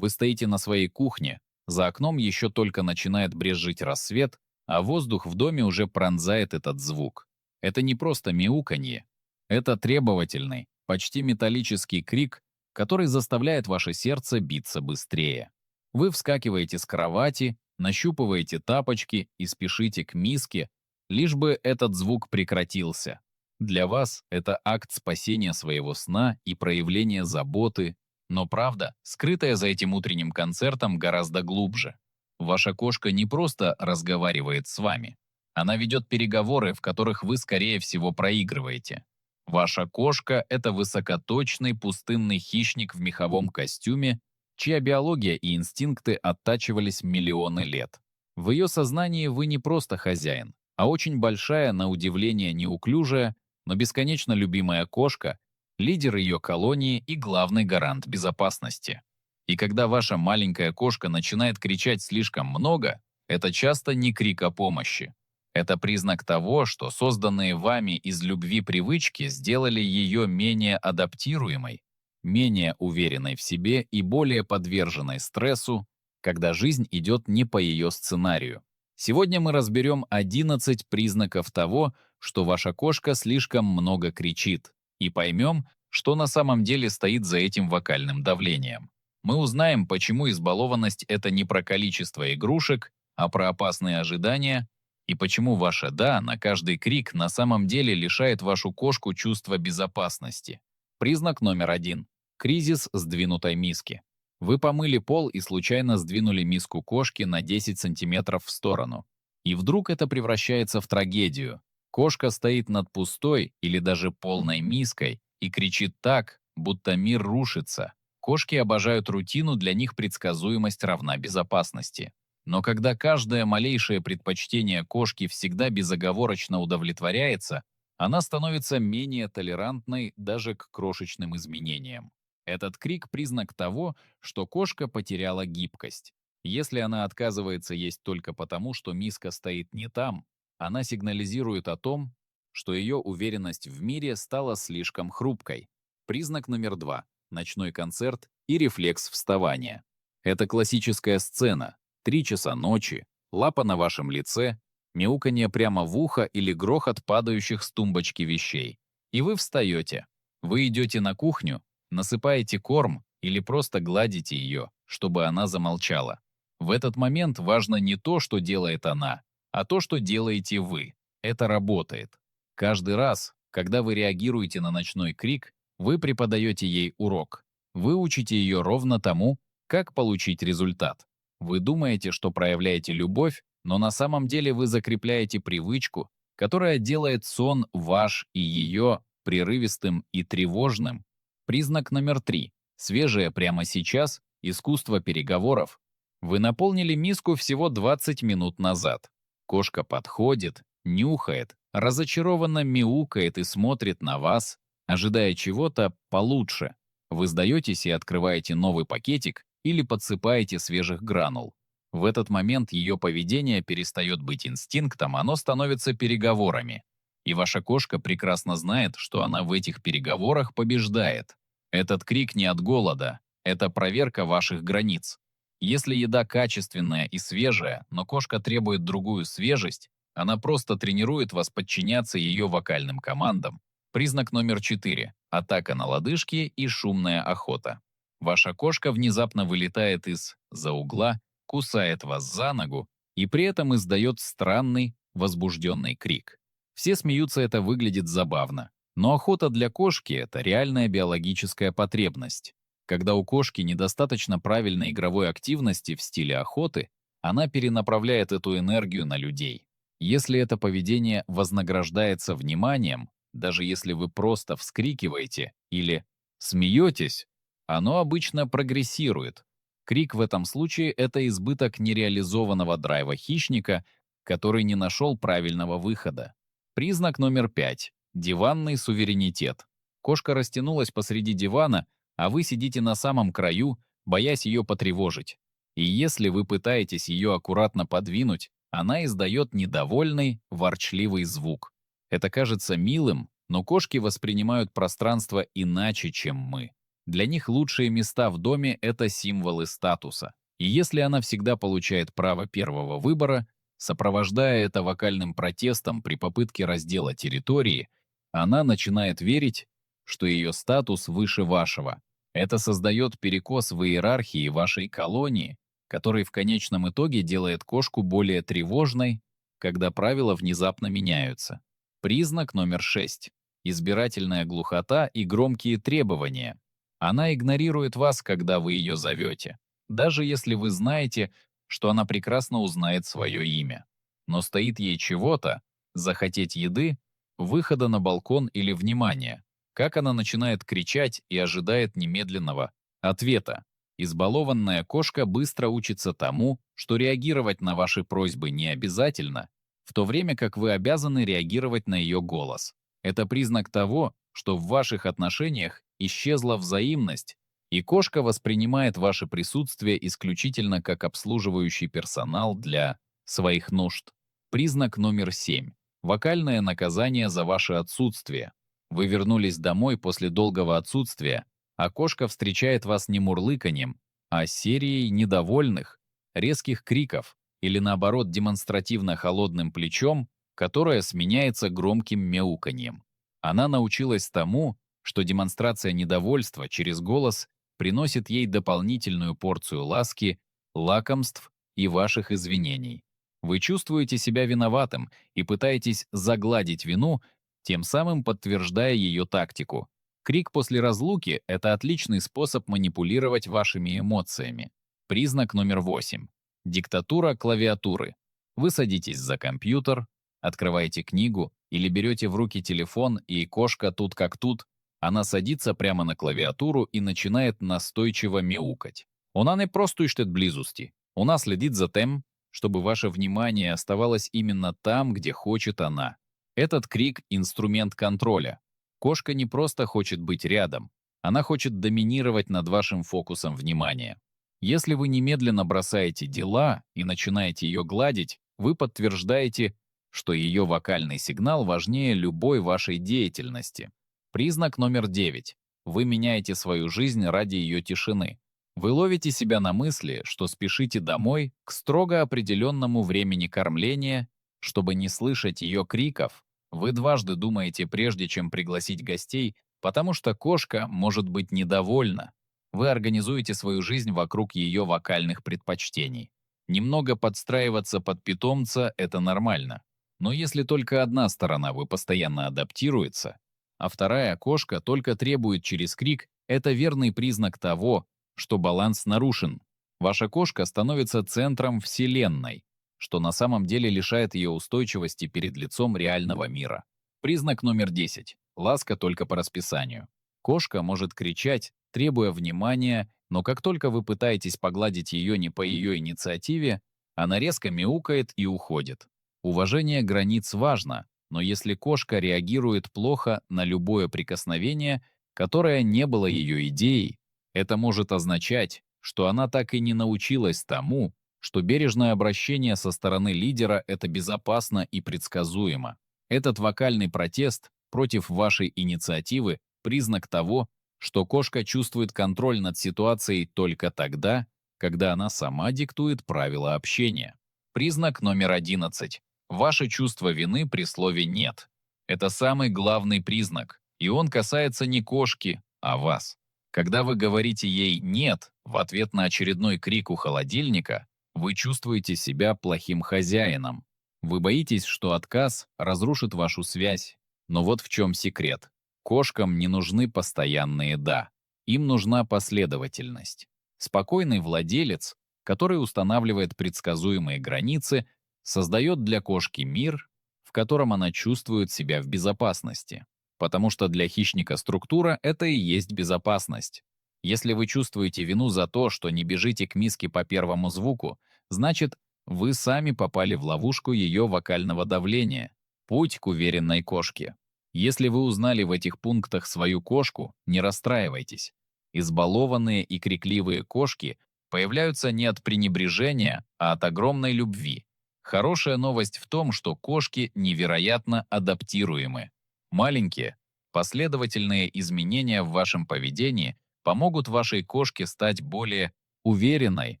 Вы стоите на своей кухне, за окном еще только начинает брезжить рассвет, а воздух в доме уже пронзает этот звук. Это не просто мяуканье, это требовательный, почти металлический крик, который заставляет ваше сердце биться быстрее. Вы вскакиваете с кровати, нащупываете тапочки и спешите к миске, лишь бы этот звук прекратился. Для вас это акт спасения своего сна и проявления заботы, но правда, скрытая за этим утренним концертом, гораздо глубже. Ваша кошка не просто разговаривает с вами. Она ведет переговоры, в которых вы, скорее всего, проигрываете. Ваша кошка — это высокоточный пустынный хищник в меховом костюме, чья биология и инстинкты оттачивались миллионы лет. В ее сознании вы не просто хозяин, а очень большая, на удивление неуклюжая, но бесконечно любимая кошка, лидер ее колонии и главный гарант безопасности. И когда ваша маленькая кошка начинает кричать слишком много, это часто не крик о помощи. Это признак того, что созданные вами из любви привычки сделали ее менее адаптируемой, менее уверенной в себе и более подверженной стрессу, когда жизнь идет не по ее сценарию. Сегодня мы разберем 11 признаков того, что ваша кошка слишком много кричит, и поймем, что на самом деле стоит за этим вокальным давлением. Мы узнаем, почему избалованность — это не про количество игрушек, а про опасные ожидания, и почему ваше «да» на каждый крик на самом деле лишает вашу кошку чувства безопасности. Признак номер 1. Кризис сдвинутой миски. Вы помыли пол и случайно сдвинули миску кошки на 10 сантиметров в сторону. И вдруг это превращается в трагедию. Кошка стоит над пустой или даже полной миской и кричит так, будто мир рушится. Кошки обожают рутину, для них предсказуемость равна безопасности. Но когда каждое малейшее предпочтение кошки всегда безоговорочно удовлетворяется, она становится менее толерантной даже к крошечным изменениям. Этот крик — признак того, что кошка потеряла гибкость. Если она отказывается есть только потому, что миска стоит не там, она сигнализирует о том, что ее уверенность в мире стала слишком хрупкой. Признак номер 2. Ночной концерт и рефлекс вставания. Это классическая сцена. 3 часа ночи, лапа на вашем лице, мяуканье прямо в ухо или грохот падающих с тумбочки вещей. И вы встаете. Вы идете на кухню, насыпаете корм или просто гладите ее, чтобы она замолчала. В этот момент важно не то, что делает она, а то, что делаете вы. Это работает. Каждый раз, когда вы реагируете на ночной крик, вы преподаете ей урок. Вы учите ее ровно тому, как получить результат. Вы думаете, что проявляете любовь, но на самом деле вы закрепляете привычку, которая делает сон ваш и ее прерывистым и тревожным. Признак номер 3. Свежее прямо сейчас искусство переговоров. Вы наполнили миску всего 20 минут назад. Кошка подходит, нюхает, разочарованно мяукает и смотрит на вас, ожидая чего-то получше. Вы сдаетесь и открываете новый пакетик или подсыпаете свежих гранул. В этот момент ее поведение перестает быть инстинктом, оно становится переговорами. И ваша кошка прекрасно знает, что она в этих переговорах побеждает. Этот крик не от голода, это проверка ваших границ. Если еда качественная и свежая, но кошка требует другую свежесть, она просто тренирует вас подчиняться ее вокальным командам. Признак номер 4. Атака на лодыжки и шумная охота. Ваша кошка внезапно вылетает из-за угла, кусает вас за ногу и при этом издает странный, возбужденный крик. Все смеются, это выглядит забавно. Но охота для кошки — это реальная биологическая потребность. Когда у кошки недостаточно правильной игровой активности в стиле охоты, она перенаправляет эту энергию на людей. Если это поведение вознаграждается вниманием, даже если вы просто вскрикиваете или смеетесь, оно обычно прогрессирует. Крик в этом случае — это избыток нереализованного драйва хищника, который не нашел правильного выхода. Признак номер 5. Диванный суверенитет. Кошка растянулась посреди дивана, а вы сидите на самом краю, боясь ее потревожить. И если вы пытаетесь ее аккуратно подвинуть, она издает недовольный, ворчливый звук. Это кажется милым, но кошки воспринимают пространство иначе, чем мы. Для них лучшие места в доме — это символы статуса. И если она всегда получает право первого выбора, сопровождая это вокальным протестом при попытке раздела территории, она начинает верить, что ее статус выше вашего. Это создает перекос в иерархии вашей колонии, который в конечном итоге делает кошку более тревожной, когда правила внезапно меняются. Признак номер 6. Избирательная глухота и громкие требования. Она игнорирует вас, когда вы ее зовете, даже если вы знаете, что она прекрасно узнает свое имя. Но стоит ей чего-то, захотеть еды, выхода на балкон или внимания, как она начинает кричать и ожидает немедленного ответа. Избалованная кошка быстро учится тому, что реагировать на ваши просьбы не обязательно, в то время как вы обязаны реагировать на ее голос. Это признак того, что в ваших отношениях исчезла взаимность, и кошка воспринимает ваше присутствие исключительно как обслуживающий персонал для своих нужд. Признак номер 7. Вокальное наказание за ваше отсутствие. Вы вернулись домой после долгого отсутствия, а кошка встречает вас не мурлыканьем, а серией недовольных, резких криков или, наоборот, демонстративно холодным плечом, которое сменяется громким мяуканьем. Она научилась тому, что демонстрация недовольства через голос приносит ей дополнительную порцию ласки, лакомств и ваших извинений. Вы чувствуете себя виноватым и пытаетесь загладить вину, тем самым подтверждая ее тактику. Крик после разлуки — это отличный способ манипулировать вашими эмоциями. Признак номер 8. Диктатура клавиатуры. Вы садитесь за компьютер, открываете книгу или берете в руки телефон, и кошка тут как тут, она садится прямо на клавиатуру и начинает настойчиво мяукать. Вона не просто йште близости. Она следит за тем, чтобы ваше внимание оставалось именно там, где хочет она. Этот крик — инструмент контроля. Кошка не просто хочет быть рядом, она хочет доминировать над вашим фокусом внимания. Если вы немедленно бросаете дела и начинаете ее гладить, вы подтверждаете, что ее вокальный сигнал важнее любой вашей деятельности. Признак номер 9. Вы меняете свою жизнь ради ее тишины. Вы ловите себя на мысли, что спешите домой к строго определенному времени кормления, чтобы не слышать ее криков. Вы дважды думаете, прежде чем пригласить гостей, потому что кошка может быть недовольна. Вы организуете свою жизнь вокруг ее вокальных предпочтений. Немного подстраиваться под питомца — это нормально. Но если только одна сторона вы постоянно адаптируется, а вторая кошка только требует через крик, это верный признак того, что баланс нарушен. Ваша кошка становится центром вселенной, что на самом деле лишает ее устойчивости перед лицом реального мира. Признак номер 10. Ласка только по расписанию. Кошка может кричать, требуя внимания, но как только вы пытаетесь погладить ее не по ее инициативе, она резко мяукает и уходит. Уважение границ важно, но если кошка реагирует плохо на любое прикосновение, которое не было ее идеей, это может означать, что она так и не научилась тому, что бережное обращение со стороны лидера — это безопасно и предсказуемо. Этот вокальный протест против вашей инициативы — признак того, что кошка чувствует контроль над ситуацией только тогда, когда она сама диктует правила общения. Признак номер 11. Ваше чувство вины при слове «нет». Это самый главный признак, и он касается не кошки, а вас. Когда вы говорите ей «нет» в ответ на очередной крик у холодильника, вы чувствуете себя плохим хозяином. Вы боитесь, что отказ разрушит вашу связь. Но вот в чем секрет. Кошкам не нужны постоянные «да». Им нужна последовательность. Спокойный владелец, который устанавливает предсказуемые границы, создает для кошки мир, в котором она чувствует себя в безопасности. Потому что для хищника структура — это и есть безопасность. Если вы чувствуете вину за то, что не бежите к миске по первому звуку, значит, вы сами попали в ловушку ее вокального давления. Путь к уверенной кошке. Если вы узнали в этих пунктах свою кошку, не расстраивайтесь. Избалованные и крикливые кошки появляются не от пренебрежения, а от огромной любви. Хорошая новость в том, что кошки невероятно адаптируемы. Маленькие, последовательные изменения в вашем поведении помогут вашей кошке стать более уверенной,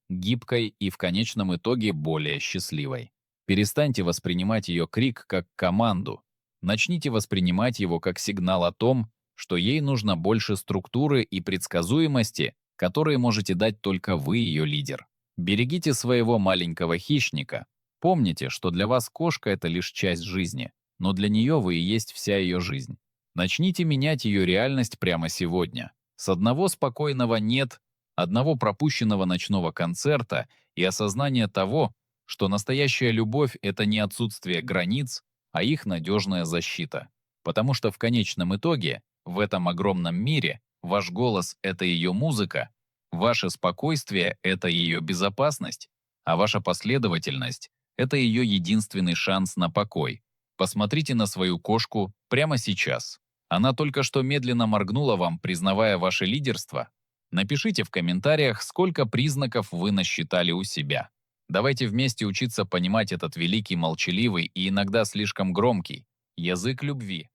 гибкой и в конечном итоге более счастливой. Перестаньте воспринимать ее крик как команду. Начните воспринимать его как сигнал о том, что ей нужно больше структуры и предсказуемости, которые можете дать только вы, ее лидер. Берегите своего маленького хищника. Помните, что для вас кошка — это лишь часть жизни, но для нее вы и есть вся ее жизнь. Начните менять ее реальность прямо сегодня. С одного спокойного «нет», одного пропущенного ночного концерта и осознания того, что настоящая любовь — это не отсутствие границ, а их надежная защита. Потому что в конечном итоге, в этом огромном мире, ваш голос — это ее музыка, ваше спокойствие — это ее безопасность, а ваша последовательность — это ее единственный шанс на покой. Посмотрите на свою кошку прямо сейчас. Она только что медленно моргнула вам, признавая ваше лидерство. Напишите в комментариях, сколько признаков вы насчитали у себя. Давайте вместе учиться понимать этот великий, молчаливый и иногда слишком громкий язык любви.